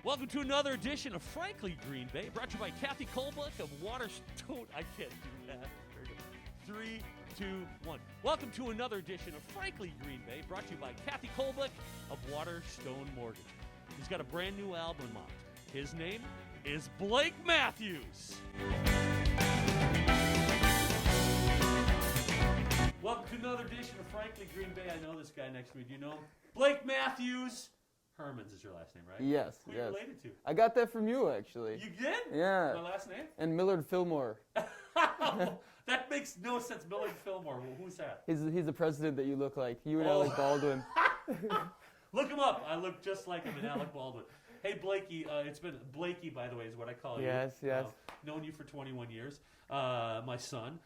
Welcome to another edition of Frankly Green Bay, brought to you by Kathy Colbuck of Waterstone. I can't do that. 3, 2, 1. Welcome to another edition of Frankly Green Bay, brought to you by Kathy Colbuck of Waterstone Mortgage. He's got a brand new album out. His name is Blake Matthews. Welcome to another edition of Frankly Green Bay. I know this guy next to me. Do you know him? Blake Matthews. Hermans is your last name, right? Yes. Who are you related to? I got that from you, actually. You did? Yeah. My last name? And Millard Fillmore. That makes no sense. Millard Fillmore. Well, who's that? He's the president that you look like. You and Alec Baldwin. Look him up. I look just like him and Alec Baldwin. Hey, Blakey. It's been Blakey, by the way, is what I call you. Yes. Known you for 21 years. My son.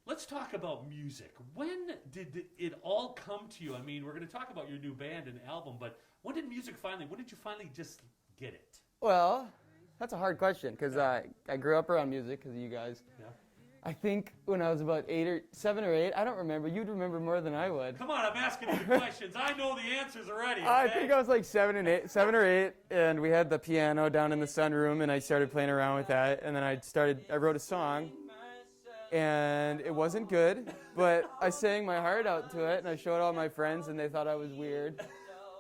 Let's talk about music. When did it all come to you? I mean, we're going to talk about your new band and album, but when did you finally just get it? Well, that's a hard question because I grew up around music because of you guys. Yeah. I think when I was about 7 or 8, I don't remember. You'd remember more than I would. Come on, I'm asking you the questions. I know the answers already. Okay? I think I was like 7 or 8, and we had the piano down in the sunroom, and I started playing around with that, and then I wrote a song. And it wasn't good, but I sang my heart out to it, and I showed all my friends, and they thought I was weird.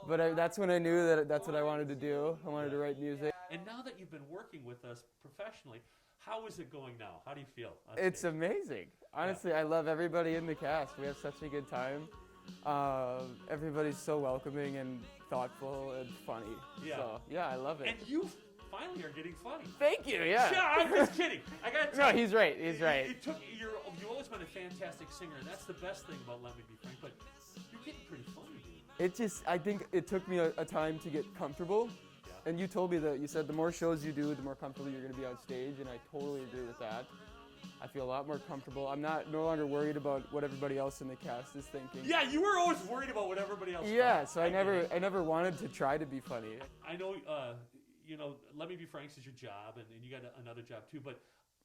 But that's when I knew that that's what I wanted to do. I wanted to write music. And now that you've been working with us professionally, how is it going now? How do you feel? It's amazing. Honestly, I love everybody in the cast. We have such a good time. Everybody's so welcoming and thoughtful and funny. Yeah. So, yeah, I love it. And you finally are getting funny. Thank you, yeah. Yeah, I'm just kidding. I got to tell No, he's right. He's right. You've always been a fantastic singer, and that's the best thing about Let Me Be Frank, but you're getting pretty funny, dude. I think it took me a time to get comfortable. Yeah. And you told me that, you said the more shows you do, the more comfortable you're going to be on stage, and I totally agree with that. I feel a lot more comfortable. I'm no longer worried about what everybody else in the cast is thinking. Yeah, you were always worried about what everybody else Yeah, thought. so I never wanted to try to be funny. I know, Let Me Be Frank's is your job, and you got another job too, but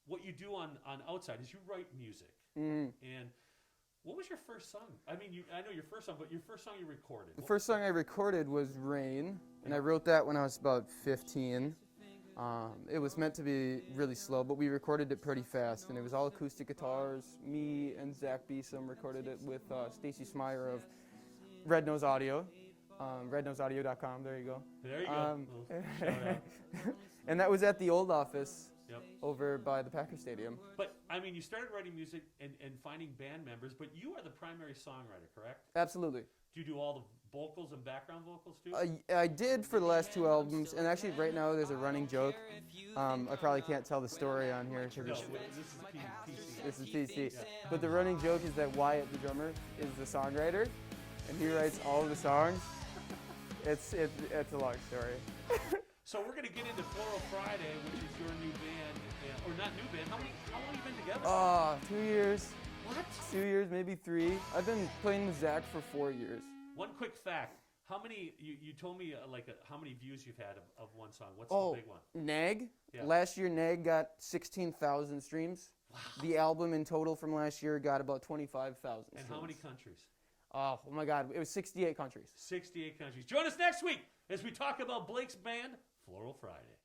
what you do on outside is you write music. Mm-hmm. And what was your first song? I mean, I know your first song, but your first song you recorded. The first song I recorded was Rain, and I wrote that when I was about 15. It was meant to be really slow, but we recorded it pretty fast, and it was all acoustic guitars. Me and Zach Beeson recorded it with Stacy Smyer of Red Nose Audio. RedNoseAudio.com, there you go. There you go. Shout out. And that was at the old office. Yep. Over by the Packer Stadium. But, I mean, you started writing music and finding band members, but you are the primary songwriter, correct? Absolutely. Do you do all the vocals and background vocals, too? I did for the last 2 albums, and actually right now there's a running joke. I probably can't tell the story on here. No, this is PC. This is PC. Yeah. But the running joke is that Wyatt, the drummer, is the songwriter, and he writes all of the songs. It's a long story. So we're going to get into Floral Friday, which is your new band, or not new band. How long have you been together? 2 years. What? 2 years, maybe 3. I've been playing with Zach for 4 years. One quick fact. How many, you told me how many views you've had of one song. What's the big one? Nag. Yeah. Last year, Nag got 16,000 streams. Wow. The album in total from last year got about 25,000 And how many countries? Oh my God, it was 68 countries. 68 countries. Join us next week as we talk about Blake's band, Floral Friday.